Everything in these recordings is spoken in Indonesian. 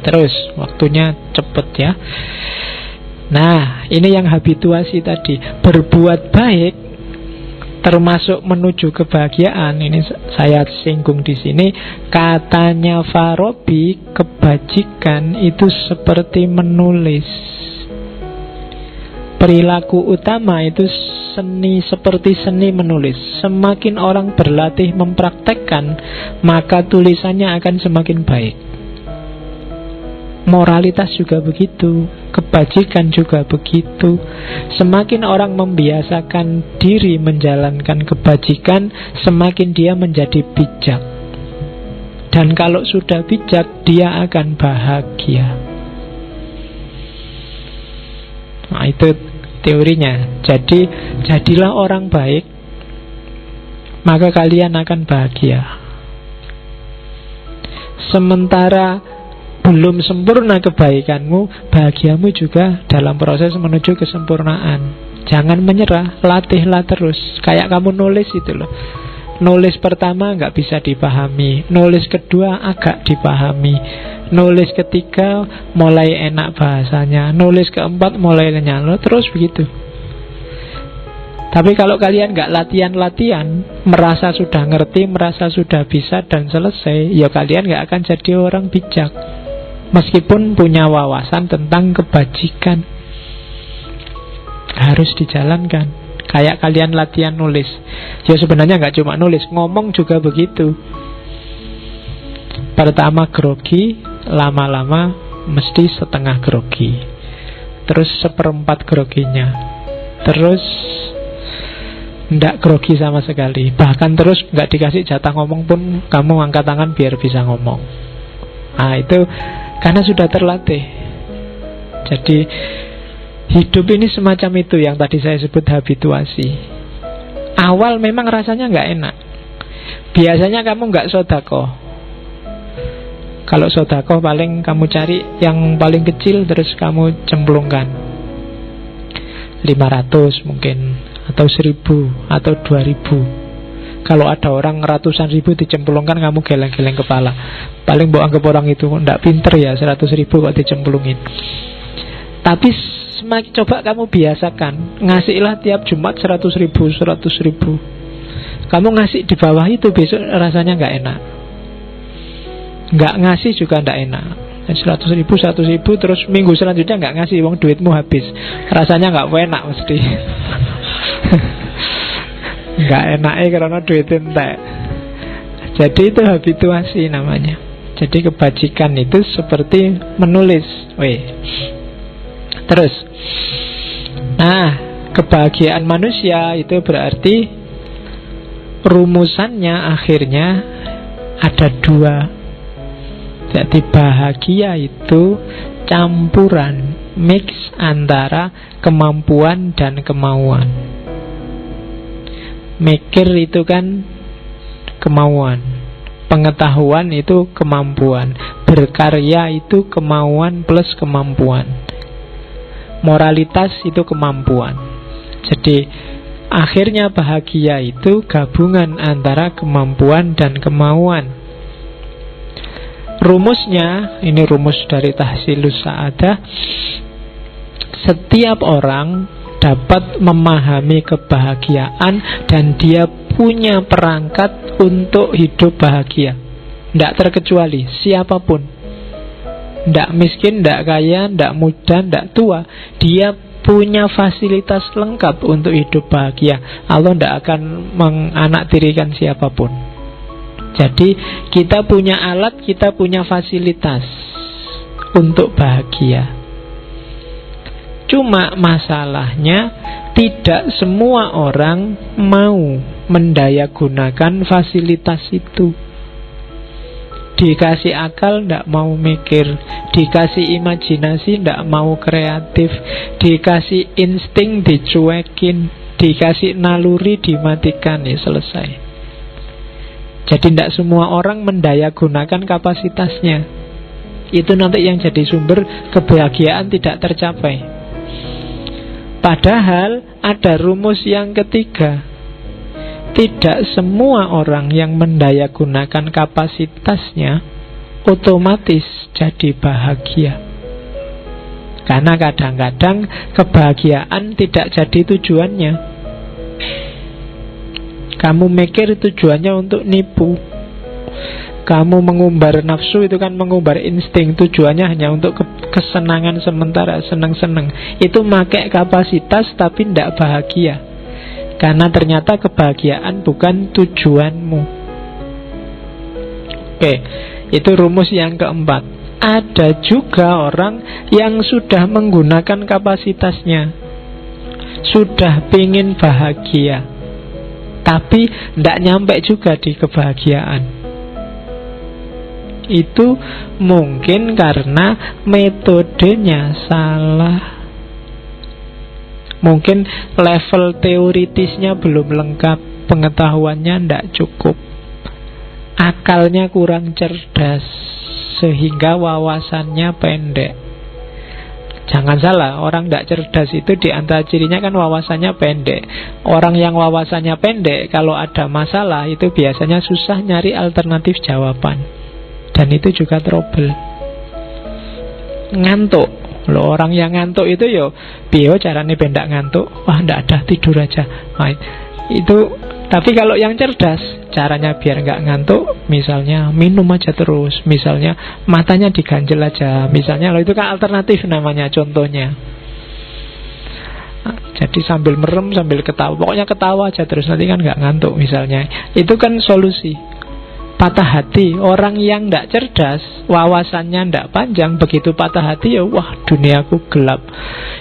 Terus, waktunya cepet ya. Nah, ini yang habituasi tadi. Berbuat baik termasuk menuju kebahagiaan. Ini saya singgung di sini. Katanya Farabi, kebajikan itu seperti menulis. Perilaku utama itu seperti seni menulis. Semakin orang berlatih mempraktekkan, maka tulisannya akan semakin baik. Moralitas juga begitu, kebajikan juga begitu. Semakin orang membiasakan diri menjalankan kebajikan, semakin dia menjadi bijak. Dan kalau sudah bijak, dia akan bahagia. Nah, itu teorinya. Jadi, jadilah orang baik, maka kalian akan bahagia. Sementara belum sempurna kebaikanmu, bahagiamu juga dalam proses menuju kesempurnaan. Jangan menyerah, latihlah terus. Kayak kamu nulis itu loh. Nulis pertama nggak bisa dipahami, nulis kedua agak dipahami, nulis ketiga mulai enak bahasanya, nulis keempat mulai nyalo, terus begitu. Tapi kalau kalian nggak latihan-latihan, merasa sudah ngerti, merasa sudah bisa dan selesai, ya kalian nggak akan jadi orang bijak. Meskipun punya wawasan tentang kebajikan, harus dijalankan. Kayak kalian latihan nulis. Ya sebenarnya nggak cuma nulis, ngomong juga begitu. Pertama grogi, lama-lama mesti setengah grogi, terus seperempat groginya, terus ndak grogi sama sekali. Bahkan terus nggak dikasih jatah ngomong pun kamu angkat tangan biar bisa ngomong. Nah itu karena sudah terlatih. Jadi hidup ini semacam itu yang tadi saya sebut habituasi. Awal memang rasanya nggak enak. Biasanya kamu nggak sodako. Kalau sodako paling kamu cari yang paling kecil terus kamu cemplungkan 500 mungkin, atau 1000 atau 2000. Kalau ada orang ratusan ribu dicemplungkan, kamu geleng-geleng kepala. Paling mbok anggap orang itu ndak pinter ya, 100.000 kok dicemplungin. Tapi coba kamu biasakan, ngasihlah tiap Jumat 100.000. Kamu ngasih di bawah itu, besok rasanya nggak enak. Nggak ngasih juga ndak enak. 100.000 terus minggu selanjutnya nggak ngasih, wong duitmu habis. Rasanya nggak enak mesti. Nggak enaknya karena duit entek. Jadi itu habituasi namanya. Jadi kebajikan itu seperti menulis. Terus, nah, kebahagiaan manusia itu berarti rumusannya akhirnya ada dua. Jadi bahagia itu campuran, mix antara kemampuan dan kemauan. Mikir itu kan kemauan, pengetahuan itu kemampuan, berkarya itu kemauan plus kemampuan, moralitas itu kemampuan. Jadi akhirnya bahagia itu gabungan antara kemampuan dan kemauan. Rumusnya, ini rumus dari Tahsilus Sa'adah. Setiap orang dapat memahami kebahagiaan dan dia punya perangkat untuk hidup bahagia. Tidak terkecuali siapapun. Tidak miskin, tidak kaya, tidak muda, tidak tua. Dia punya fasilitas lengkap untuk hidup bahagia. Allah tidak akan menganaktirikan siapapun. Jadi kita punya alat, kita punya fasilitas untuk bahagia. Cuma masalahnya tidak semua orang mau mendayagunakan fasilitas itu. Dikasih akal tidak mau mikir, dikasih imajinasi tidak mau kreatif, dikasih insting dicuekin, dikasih naluri dimatikan, ya selesai. Jadi tidak semua orang mendayagunakan kapasitasnya. Itu nanti yang jadi sumber kebahagiaan tidak tercapai. Padahal ada rumus yang ketiga. Tidak semua orang yang mendayagunakan kapasitasnya otomatis jadi bahagia. Karena kadang-kadang kebahagiaan tidak jadi tujuannya. Kamu mikir tujuannya untuk nipu. Kamu mengumbar nafsu, itu kan mengumbar insting. Tujuannya hanya untuk kesenangan sementara, senang-senang. Itu pakai kapasitas tapi tidak bahagia. Karena ternyata kebahagiaan bukan tujuanmu. Oke, itu rumus yang keempat. Ada juga orang yang sudah menggunakan kapasitasnya, sudah pingin bahagia, tapi tidak nyampe juga di kebahagiaan. Itu mungkin karena metodenya salah. Mungkin level teoritisnya belum lengkap, pengetahuannya tidak cukup, akalnya kurang cerdas, sehingga wawasannya pendek. Jangan salah, orang tidak cerdas itu di antara cirinya kan wawasannya pendek. Orang yang wawasannya pendek, kalau ada masalah itu biasanya susah nyari alternatif jawaban. Dan itu juga trouble. Ngantuk. Loh, orang yang ngantuk itu yo piye carane bendak ngantuk? Wah, ndak ada, tidur aja. Nah, itu. Tapi kalau yang cerdas, caranya biar nggak ngantuk, misalnya minum aja terus, misalnya matanya diganjel aja, misalnya, loh, itu kan alternatif namanya, contohnya. Jadi sambil merem, sambil ketawa, pokoknya ketawa aja terus, nanti kan nggak ngantuk misalnya. Itu kan solusi. Patah hati, orang yang tidak cerdas, wawasannya tidak panjang, begitu patah hati ya, wah, duniaku gelap,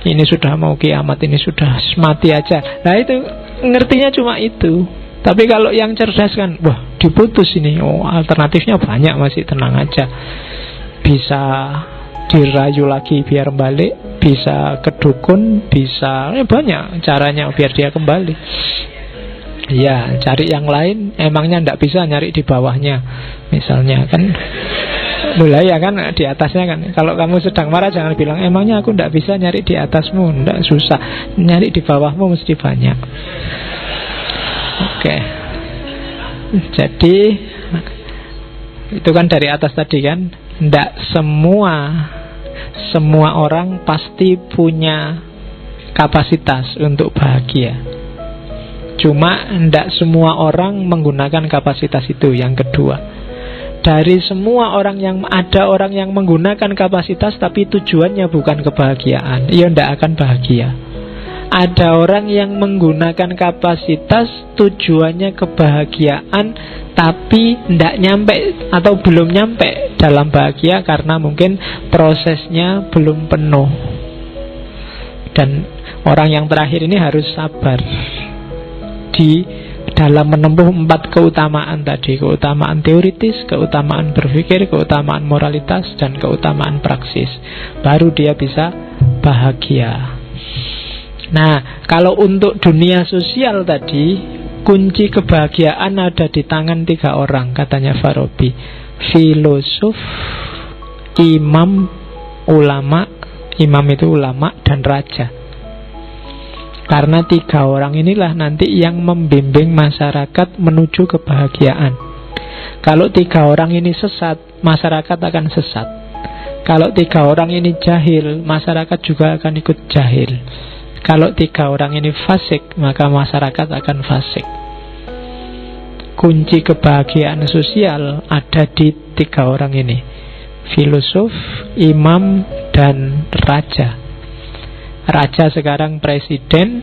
ini sudah mau kiamat, ini sudah mati aja. Nah itu ngertinya cuma itu. Tapi kalau yang cerdas kan, wah, diputus ini, oh, alternatifnya banyak, masih tenang aja, bisa dirayu lagi biar balik, bisa ke dukun, bisa banyak caranya biar dia kembali. Ya, cari yang lain, emangnya ndak bisa nyari di bawahnya, misalnya kan. Mulai ya kan, di atasnya kan. Kalau kamu sedang marah jangan bilang, emangnya aku ndak bisa nyari di atasmu. Ndak, susah. Nyari di bawahmu mesti banyak. Oke. Jadi itu kan dari atas tadi kan, ndak semua orang pasti punya kapasitas untuk bahagia. Cuma tidak semua orang menggunakan kapasitas itu. Yang kedua, dari semua orang yang ada, orang yang menggunakan kapasitas tapi tujuannya bukan kebahagiaan, ia tidak akan bahagia. Ada orang yang menggunakan kapasitas tujuannya kebahagiaan tapi tidak nyampe atau belum nyampe dalam bahagia karena mungkin prosesnya belum penuh. Dan orang yang terakhir ini harus sabar di dalam menempuh 4 keutamaan tadi. Keutamaan teoritis, keutamaan berpikir, keutamaan moralitas, dan keutamaan praksis. Baru dia bisa bahagia. Nah, kalau untuk dunia sosial tadi, kunci kebahagiaan ada di tangan 3 orang, katanya Farabi. Filosof, imam, ulama. Imam itu ulama, dan raja. Karena 3 orang inilah nanti yang membimbing masyarakat menuju kebahagiaan. Kalau 3 orang ini sesat, masyarakat akan sesat. Kalau 3 orang ini jahil, masyarakat juga akan ikut jahil. Kalau 3 orang ini fasik, maka masyarakat akan fasik. Kunci kebahagiaan sosial ada di 3 orang ini: filosof, imam, dan raja. Raja sekarang presiden,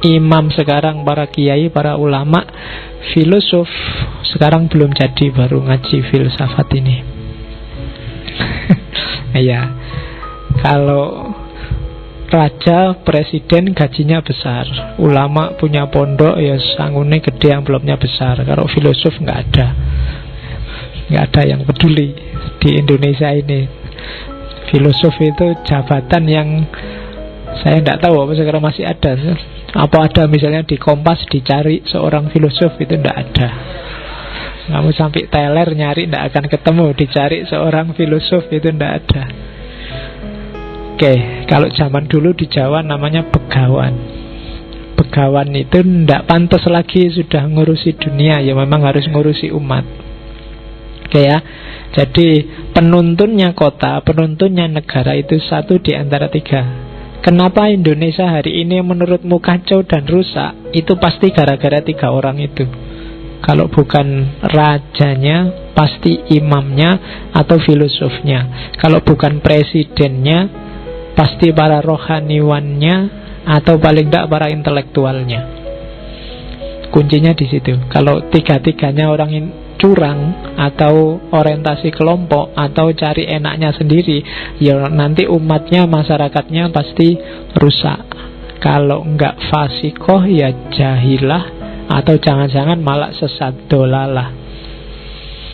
imam sekarang para kiai, para ulama, filosof sekarang belum jadi, baru ngaji filsafat ini. Ya, kalau raja, presiden gajinya besar, ulama punya pondok ya sangune gede, amplopnya besar. Kalau filosof nggak ada yang peduli di Indonesia ini. Filosof itu jabatan yang saya tidak tahu apa sekarang masih ada. Apa ada misalnya di Kompas dicari seorang filosof, itu tidak ada. Kamu sampai teler nyari tidak akan ketemu. Dicari seorang filosof itu tidak ada. Oke, kalau zaman dulu di Jawa namanya begawan. Begawan itu tidak pantas lagi sudah ngurusi dunia, ya memang harus ngurusi umat. Oke ya. Jadi penuntunnya kota, penuntunnya negara itu satu di antara tiga. Kenapa Indonesia hari ini menurutmu kacau dan rusak? Itu pasti gara-gara tiga orang itu. Kalau bukan rajanya, pasti imamnya atau filosofnya. Kalau bukan presidennya, pasti para rohaniwannya atau paling tidak para intelektualnya. Kuncinya di situ. Kalau tiga-tiganya orang curang atau orientasi kelompok atau cari enaknya sendiri, ya nanti umatnya, masyarakatnya pasti rusak. Kalau enggak fasikoh ya jahilah, atau jangan-jangan malah sesat dolalah.